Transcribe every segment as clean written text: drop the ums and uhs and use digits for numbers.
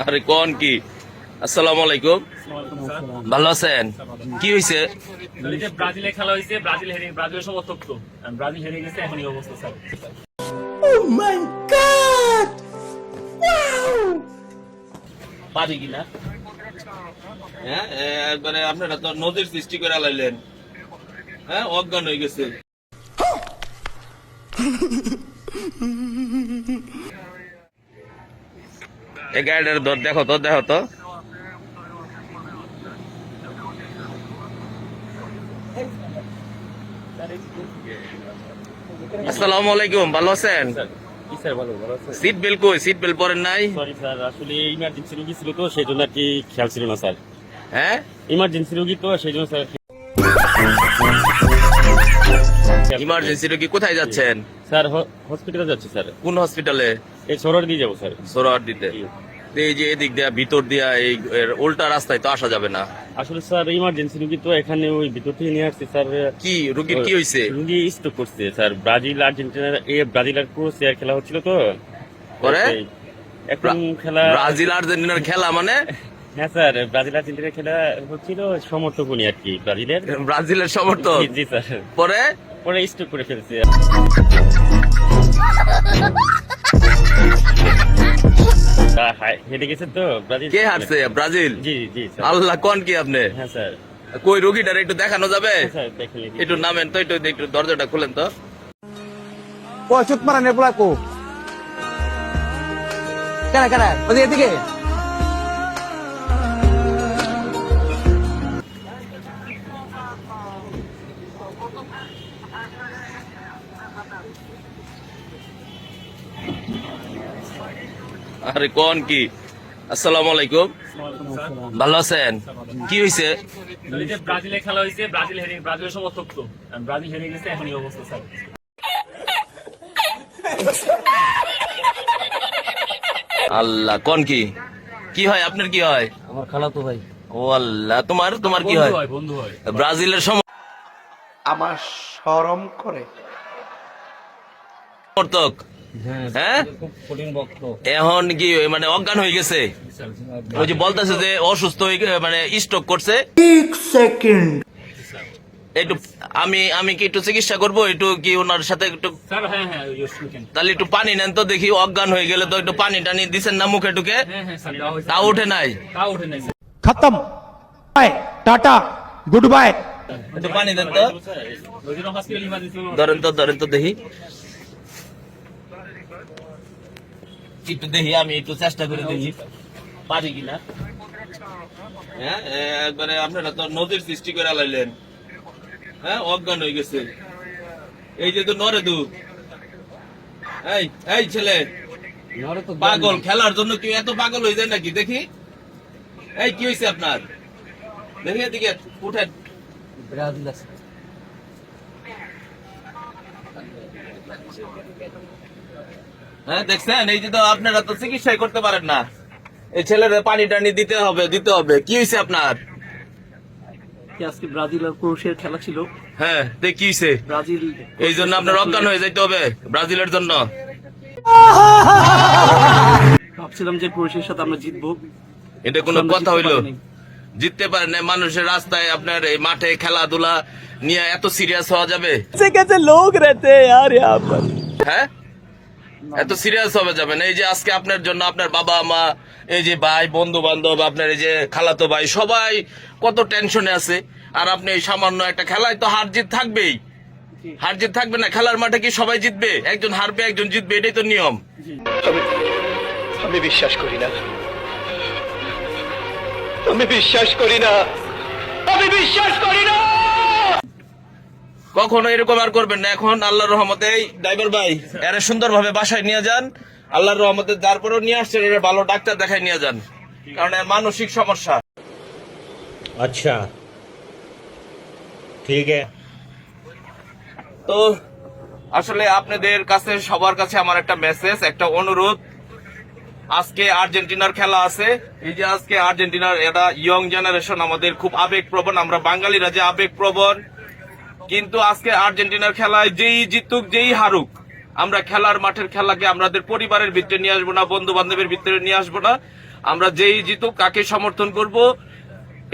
আরে কোন কি? আসসালামু আলাইকুম। ভালো আছেন? কি হয়েছে? ব্রাজিলে খেলা হয়েছে, ব্রাজিল হেরে, ব্রাজিলের সমর্থক তো ব্রাজিল হেরে গেছে, এখন এই অবস্থা স্যার। পারি কিনা? হ্যাঁ, একবারে আপনারা তো নদীর সৃষ্টি করে লাইলেন। হ্যাঁ, অজ্ঞান হয়ে গেছে। এই গাড়িটার দর দেখো তো, দেখো তো। আসসালামু আলাইকুম, ভালো আছেন? কি স্যার, ভালো ভালো আছেন? সিট বেল্ট কই? সিট বেল্ট পরেন নাই? সরি স্যার, আসলে ইমার্জেন্সি রোগী ছিল তো সেই জন্য আর কি খেয়াল ছিল না স্যার। হ্যাঁ, ইমার্জেন্সি রোগী তো সেই জন্য স্যার। ইমার্জেন্সি রোগী কোথায় যাচ্ছেন? স্যার হসপিটালে যাচ্ছে স্যার। কোন হসপিটালে? এই সরোয়ার দিয়ে যাবো স্যার। সোরার দিতে। তো এই যে এদিক দিয়া ভিতর দিয়া এই উল্টা রাস্তায় তো আসা যাবে না। আসলে স্যার ইমার্জেন্সি রোগী তো এখানে ওই ভিতর থেকে নিয়ে আসছে স্যার। কি রোগীর কি হয়েছে? রোগী স্ট্রোক করছে স্যার। ব্রাজিল আর্জেন্টিনার ব্রাজিল আর ক্রোয়েশিয়ার খেলা হচ্ছিল তো পরে এখন খেলা। ব্রাজিল আর্জেন্টিনার খেলা মানে? হ্যাঁ স্যার, ব্রাজিল আর্জেন্টিনার খেলা হচ্ছিল, সমর্থক উনি আর কি ব্রাজিলের। ব্রাজিলের সমর্থক? জি স্যার। পরে পরে স্ট্রোক করে ফেলছে। হেরে গেছে তো ব্রাজিল। কে হারছে? ব্রাজিল? জি জি স্যার। আল্লাহ, কোন কি আপনি? হ্যাঁ স্যার। কই রোগীটার একটু দেখানো যাবে? হ্যাঁ স্যার, দেখেন একটু নামেন তো, একটু দরজাটা খুলেন তো। চুত মারা নেপলা কো কেন কেন ওদিকে এদিকে আরে কোন কি? আসসালামু আলাইকুম, ভালো আছেন? কি হয়েছে? ব্রাজিলে খেলা হয়েছে, ব্রাজিল হেরে, ব্রাজিলের সমর্থক তো ব্রাজিল হেরে গেছে, এখন এই অবস্থা স্যার। আল্লাহ, কোন কি? কি হয় আপনার? কি হয়? আমার খালাতো ভাই। ও আল্লাহ, তোমার তোমার কি হয়? বন্ধু হয়। ব্রাজিলের আমার শরম করে। সমর্থক? হ্যাঁ, কঠিন বক্ত এখন কি মানে অজ্ঞান হয়ে গেছে? ওই যে বলতেছে যে অসুস্থ হয়ে মানে স্ট্রোক করছে। একটু আমি আমি কি একটু চিকিৎসা করবো? একটু কি ওনার সাথে একটু, স্যার হ্যাঁ হ্যাঁ, শুনছেন? তাহলে একটু পানি নেন তো দেখি। অজ্ঞান হয়ে গেলে তো একটু পানি টানি দিচ্ছেন না মুখে ঢুকে? হ্যাঁ হ্যাঁ স্যার, তা উঠে নাই। তাও উঠে নাই স্যার। খতম বাই টাটা গুড বাই একটু পানি দেন তো। Hospital emergency. ধরেন তো দেখি, একটু দেখি, আমি একটু চেষ্টা করে দেখি পারি কিনা। হ্যাঁ, একবারে আপনারা তো নদীর সৃষ্টি করে লাইলেন। হ্যাঁ, অজ্ঞান হয়ে গেছে। এই যে তো নরে দু, এই এই ছেলে পাগল, খেলার জন্য কি এত পাগল হয়ে যায় নাকি? দেখি, এই কি হয়েছে আপনার? দেখি এদিকে উঠেন। ব্রাজিল আছে হ্যাঁ, দেখছেন? এই যে তো আপনারা তো চিকিৎসাই করতে পারেন না। এই ছেলের পানি টানি দিতে হবে। কি হয়েছে আপনার? আজকে ব্রাজিল আর ক্রোয়েশিয়ার খেলা ছিল। হ্যাঁ, কি হয়েছে? ব্রাজিল এই জন্য আপনার অজ্ঞান হয়ে যাইতে হবে ব্রাজিলের জন্য? ভাবছিলাম যে ক্রোয়েশিয়ার সাথে আমরা জিতবো। এটা কোনো আমরা কথা জিততে হইলো? পারিনি। জিততে পারেন না? মানুষের রাস্তায় আপনার এই মাঠে খেলাধুলা নিয়ে এত সিরিয়াস হওয়া যাবে? লোক রেতে यार यहाँ पर। হ্যাঁ, এত সিরিয়াস হবে যাবে না? এই যে আজকে আপনার জন্য আপনার বাবা মা, এই যে ভাই, বন্ধু বান্ধব, আপনার এই যে খালাতো ভাই, সবাই কত টেনশনে আছে। আর আপনি এই সামান্য একটা খেলায় তো হার জিত থাকবেই। হার জিত থাকবে না? খেলার মাঠে কি সবাই জিতবে? একজন হারবে, একজন জিতবে, এটাই তো নিয়ম। আমি বিশ্বাস করি না। আমি বিশ্বাস করি না। আমি বিশ্বাস করি না। কখনো এরকম আর করবেন না। এখন আল্লাহর রহমতে এই ড্রাইভার ভাই এরা সুন্দরভাবে বাসায় নিয়ে যান। আল্লাহর রহমতে তারপরেও নিয়ে আসছেন, এরা ভালো ডাক্তার দেখায় নিয়ে যান, কারণ এর মানসিক সমস্যা। अच्छा ठीक है। তো আসলে আপনাদের কাছে, সবার কাছে আমার একটা মেসেজ, একটা অনুরোধ। আজকে আর্জেন্টিনার খেলা আছে। এই যে আজকে আর্জেন্টিনার, এটা ইয়ং জেনারেশন, আমাদের খুব আবেগপ্রবণ, আমরা বাঙালিরা যে আবেগপ্রবণ। কিন্তু আজকে আর্জেন্টিনার খেলায় যেই জিতুক যেই হারুক, আমরা খেলার মাঠের খেলাকে আমাদের পরিবারের ভিতরে নিয়ে আসবো না, বন্ধু বান্ধবের ভিতরে নিয়ে আসবো না। আমরা যেই জিতুক কাকে সমর্থন করব,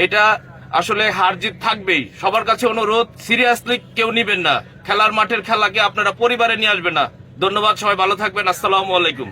এটা আসলে হার জিত থাকবেই। সবার কাছে অনুরোধ, সিরিয়াসলি কেউ নিবেন না, খেলার মাঠের খেলাকে আপনারা পরিবারে নিয়ে আসবেন না। ধন্যবাদ, সবাই ভালো থাকবেন। আসসালামু আলাইকুম।